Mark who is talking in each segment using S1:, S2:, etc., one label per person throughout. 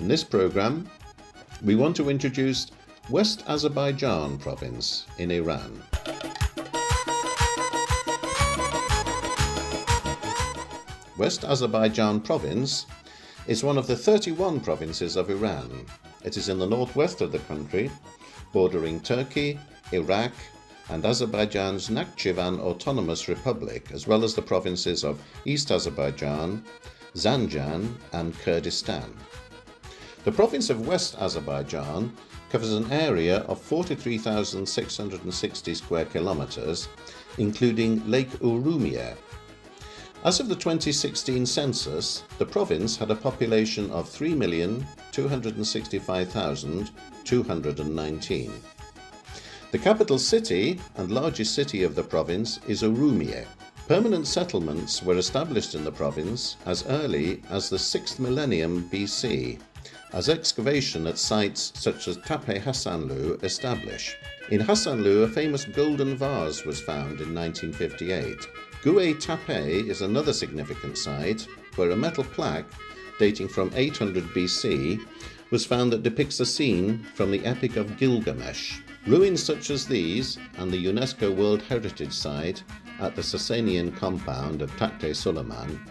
S1: In this program, we want to introduce West Azerbaijan province in Iran. West Azerbaijan province is one of the 31 provinces of Iran. It is in the northwest of the country, bordering Turkey, Iraq, and Azerbaijan's Nakhchivan Autonomous Republic, as well as the provinces of East Azerbaijan, Zanjan, and Kurdistan. The province of West Azerbaijan covers an area of 43,660 square kilometers, including Lake Urmia. As of the 2016 census, the province had a population of 3,265,219. The capital city and largest city of the province is Urmia. Permanent settlements were established in the province as early as the 6th millennium BC, as excavation at sites such as Tepe Hasanlu establish. In Hasanlu, a famous golden vase was found in 1958. Gué Tepe is another significant site where a metal plaque dating from 800 BC was found that depicts a scene from the Epic of Gilgamesh. Ruins such as these and the UNESCO World Heritage Site at the Sasanian compound of Takte Suleiman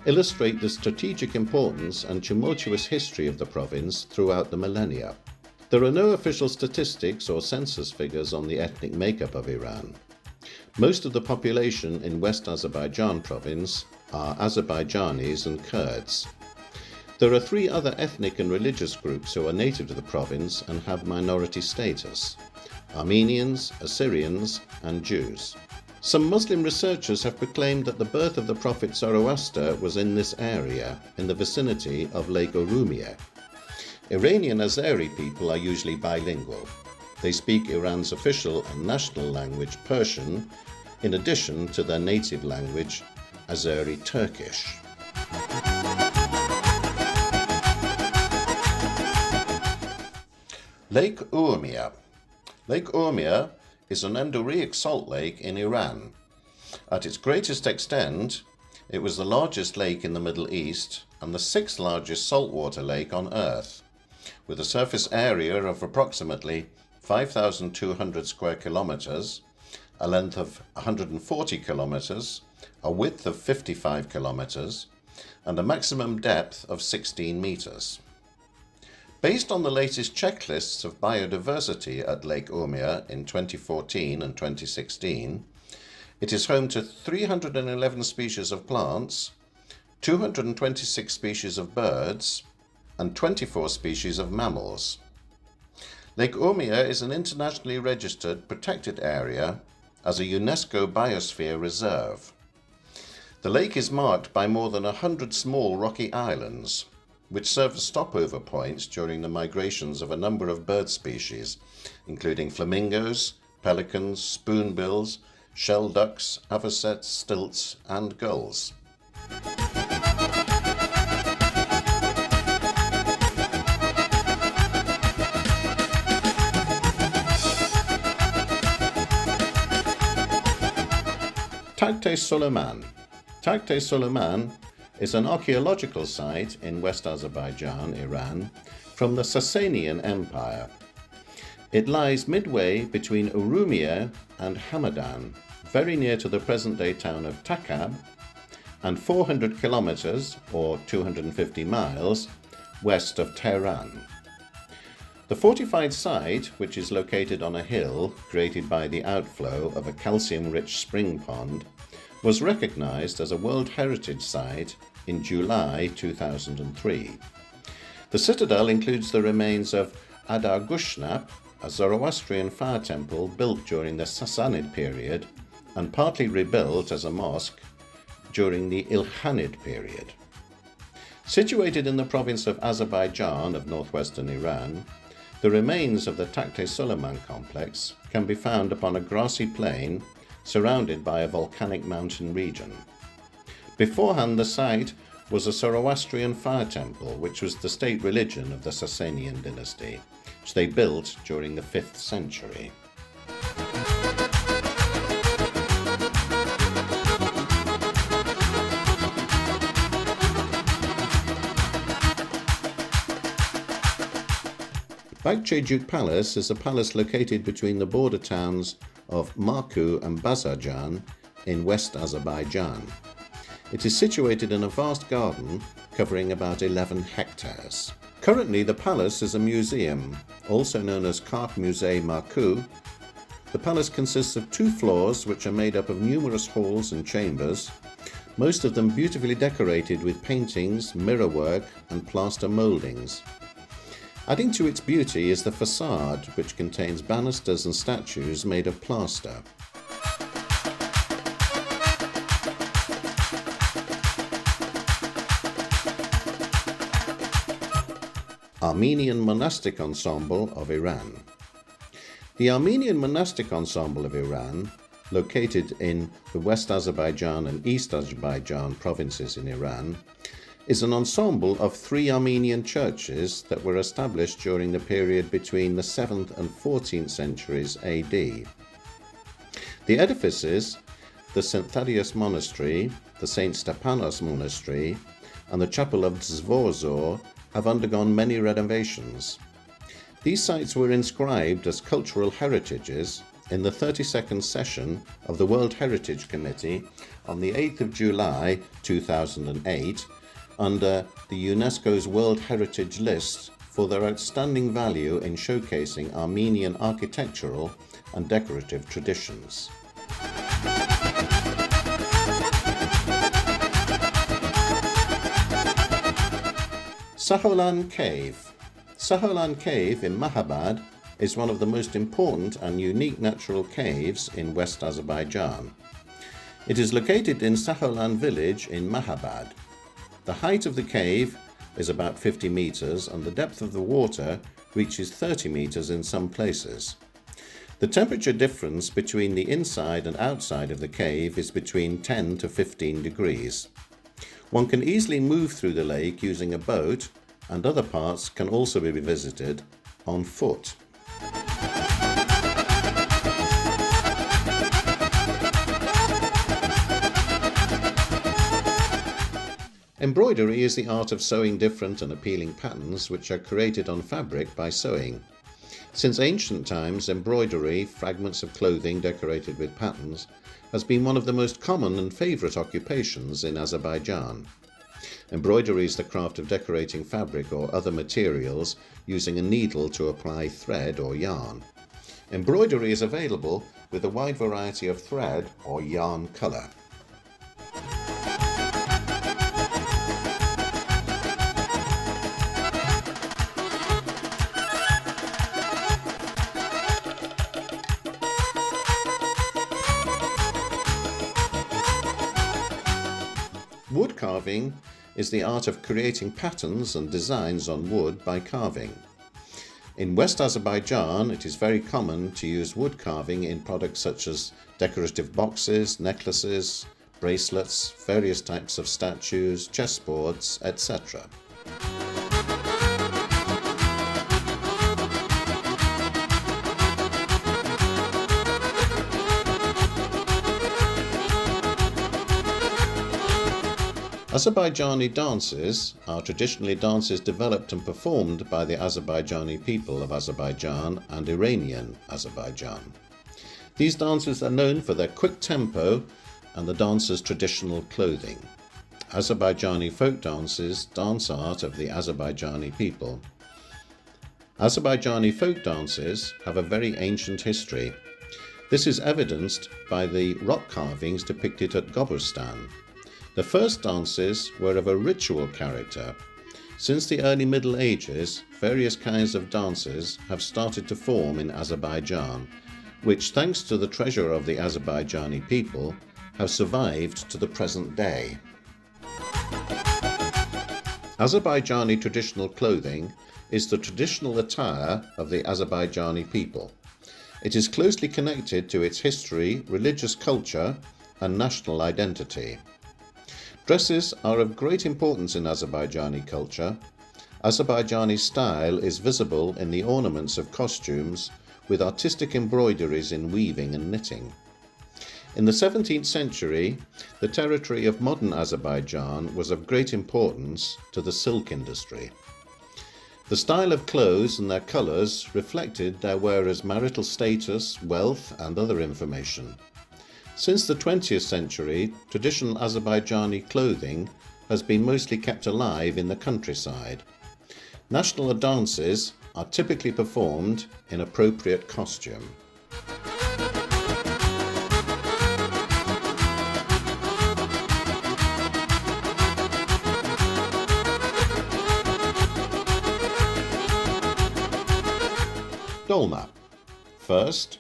S1: illustrate the strategic importance and tumultuous history of the province throughout the millennia. There are no official statistics or census figures on the ethnic makeup of Iran. Most of the population in West Azerbaijan province are Azerbaijanis and Kurds. There are 3 other ethnic and religious groups who are native to the province and have minority status: Armenians, Assyrians, and Jews. Some Muslim researchers have proclaimed that the birth of the prophet Zoroaster was in this area, in the vicinity of Lake Urmia. Iranian Azeri people are usually bilingual. They speak Iran's official and national language, Persian, in addition to their native language, Azeri Turkish. Lake Urmia. Lake Urmia is an endorheic salt lake in Iran. At its greatest extent, it was the largest lake in the Middle East and the 6th largest saltwater lake on Earth, with a surface area of approximately 5,200 square kilometers, a length of 140 kilometers, a width of 55 kilometers, and a maximum depth of 16 meters. Based on the latest checklists of biodiversity at Lake Urmia in 2014 and 2016, it is home to 311 species of plants, 226 species of birds, and 24 species of mammals. Lake Urmia is an internationally registered protected area as a UNESCO Biosphere Reserve. The lake is marked by more than 100 small rocky islands, which serve as stopover points during the migrations of a number of bird species, including flamingos, pelicans, spoonbills, shell ducks, avocets, stilts, and gulls. Takte Suleiman. Takte Suleiman is an archaeological site in West Azerbaijan, Iran, from the Sasanian Empire. It lies midway between Urmia and Hamadan, very near to the present-day town of Takab, and 400 kilometers, or 250 miles, west of Tehran. The fortified site, which is located on a hill created by the outflow of a calcium-rich spring pond, was recognized as a World Heritage Site in July 2003. The citadel includes the remains of Adar Gushnap, a Zoroastrian fire temple built during the Sassanid period and partly rebuilt as a mosque during the Ilkhanid period. Situated in the province of Azerbaijan of northwestern Iran, the remains of the Takte Suleiman complex can be found upon a grassy plain surrounded by a volcanic mountain region. Beforehand, the site was a Zoroastrian fire temple, which was the state religion of the Sasanian dynasty, which they built during the 5th century. Bakçecik Palace is a palace located between the border towns of Marku and Bazarjan in West Azerbaijan. It is situated in a vast garden covering about 11 hectares. Currently, the palace is a museum, also known as Kark Musée Marku. The palace consists of 2 floors which are made up of numerous halls and chambers, most of them beautifully decorated with paintings, mirrorwork and plaster mouldings. Adding to its beauty is the facade, which contains banisters and statues made of plaster. Armenian Monastic Ensemble of Iran. The Armenian Monastic Ensemble of Iran, located in the West Azerbaijan and East Azerbaijan provinces in Iran, is an ensemble of 3 Armenian churches that were established during the period between the 7th and 14th centuries AD. The edifices, the St. Thaddeus Monastery, the St. Stepanos Monastery, and the Chapel of Dvorzor, have undergone many renovations. These sites were inscribed as cultural heritages in the 32nd session of the World Heritage Committee on the 8th of July 2008 under the UNESCO's World Heritage List for their outstanding value in showcasing Armenian architectural and decorative traditions. Saholan Cave. Saholan Cave in Mahabad is one of the most important and unique natural caves in West Azerbaijan. It is located in Saholan village in Mahabad. The height of the cave is about 50 meters and the depth of the water reaches 30 meters in some places. The temperature difference between the inside and outside of the cave is between 10 to 15 degrees. One can easily move through the lake using a boat, and other parts can also be visited on foot. Embroidery is the art of sewing different and appealing patterns which are created on fabric by sewing. Since ancient times, embroidery, fragments of clothing decorated with patterns, has been one of the most common and favourite occupations in Azerbaijan. Embroidery is the craft of decorating fabric or other materials using a needle to apply thread or yarn. Embroidery is available with a wide variety of thread or yarn colour. Wood carving is the art of creating patterns and designs on wood by carving. In West Azerbaijan, it is very common to use wood carving in products such as decorative boxes, necklaces, bracelets, various types of statues, chessboards, etc. Azerbaijani dances are traditionally dances developed and performed by the Azerbaijani people of Azerbaijan and Iranian Azerbaijan. These dances are known for their quick tempo and the dancers' traditional clothing. Azerbaijani folk dances, dance art of the Azerbaijani people. Azerbaijani folk dances have a very ancient history. This is evidenced by the rock carvings depicted at Gobustan. The first dances were of a ritual character. Since the early Middle Ages, various kinds of dances have started to form in Azerbaijan, which, thanks to the treasure of the Azerbaijani people, have survived to the present day. Azerbaijani traditional clothing is the traditional attire of the Azerbaijani people. It is closely connected to its history, religious culture, and national identity. Dresses are of great importance in Azerbaijani culture. Azerbaijani style is visible in the ornaments of costumes, with artistic embroideries in weaving and knitting. In the 17th century, the territory of modern Azerbaijan was of great importance to the silk industry. The style of clothes and their colours reflected their wearers' marital status, wealth and other information. Since the 20th century, traditional Azerbaijani clothing has been mostly kept alive in the countryside. National dances are typically performed in appropriate costume. Dolma. First,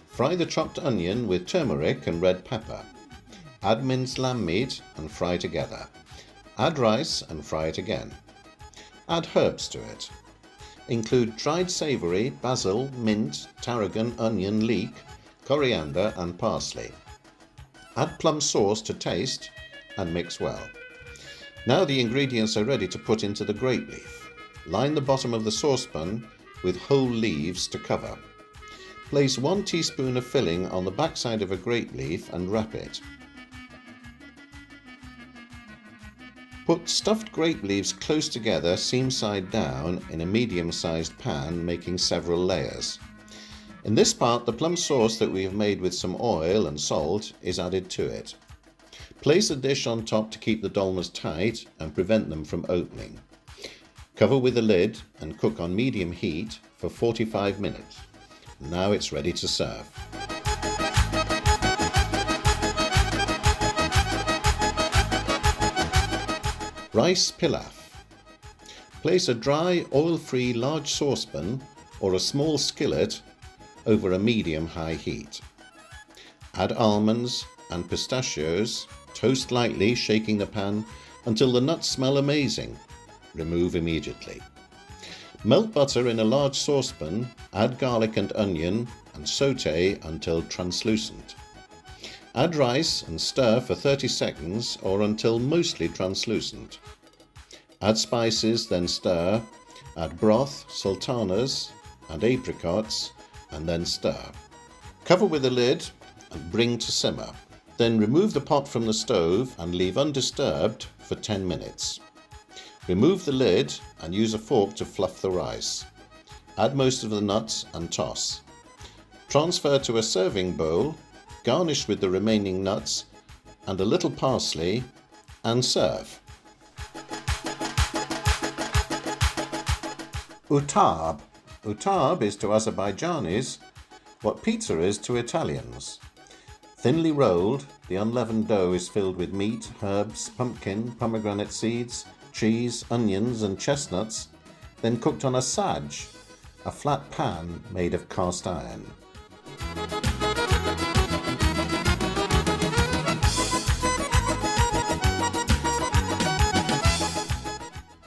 S1: fry the chopped onion with turmeric and red pepper. Add minced lamb meat and fry together. Add rice and fry it again. Add herbs to it. Include dried savoury, basil, mint, tarragon, onion, leek, coriander and parsley. Add plum sauce to taste and mix well. Now the ingredients are ready to put into the grape leaf. Line the bottom of the saucepan with whole leaves to cover. Place 1 teaspoon of filling on the backside of a grape leaf and wrap it. Put stuffed grape leaves close together, seam side down, in a medium-sized pan, making several layers. In this part, the plum sauce that we have made with some oil and salt is added to it. Place a dish on top to keep the dolmas tight and prevent them from opening. Cover with a lid and cook on medium heat for 45 minutes. Now it's ready to serve. Rice pilaf. Place a dry, oil-free large saucepan or a small skillet over a medium-high heat. Add almonds and pistachios, toast lightly, shaking the pan until the nuts smell amazing. Remove immediately. Melt butter in a large saucepan, add garlic and onion and sauté until translucent. Add rice and stir for 30 seconds or until mostly translucent. Add spices, then stir. Add broth, sultanas and apricots and then stir. Cover with a lid and bring to simmer. Then remove the pot from the stove and leave undisturbed for 10 minutes. Remove the lid and use a fork to fluff the rice. Add most of the nuts and toss. Transfer to a serving bowl, garnish with the remaining nuts and a little parsley and serve. Utab. Utab is to Azerbaijanis what pizza is to Italians. Thinly rolled, the unleavened dough is filled with meat, herbs, pumpkin, pomegranate seeds, cheese, onions and chestnuts, then cooked on a saj, a flat pan made of cast iron.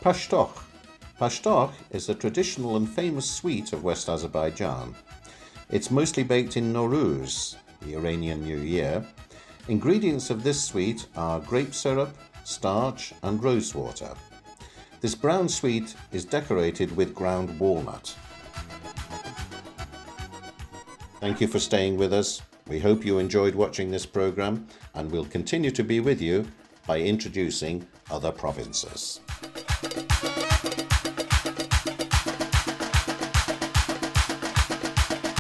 S1: Pashtoch. Pashtoch is a traditional and famous sweet of West Azerbaijan. It's mostly baked in Nowruz, the Iranian New Year. Ingredients of this sweet are grape syrup, starch and rosewater. This brown sweet is decorated with ground walnut. Thank you for staying with us. We hope you enjoyed watching this program and we'll continue to be with you by introducing other provinces.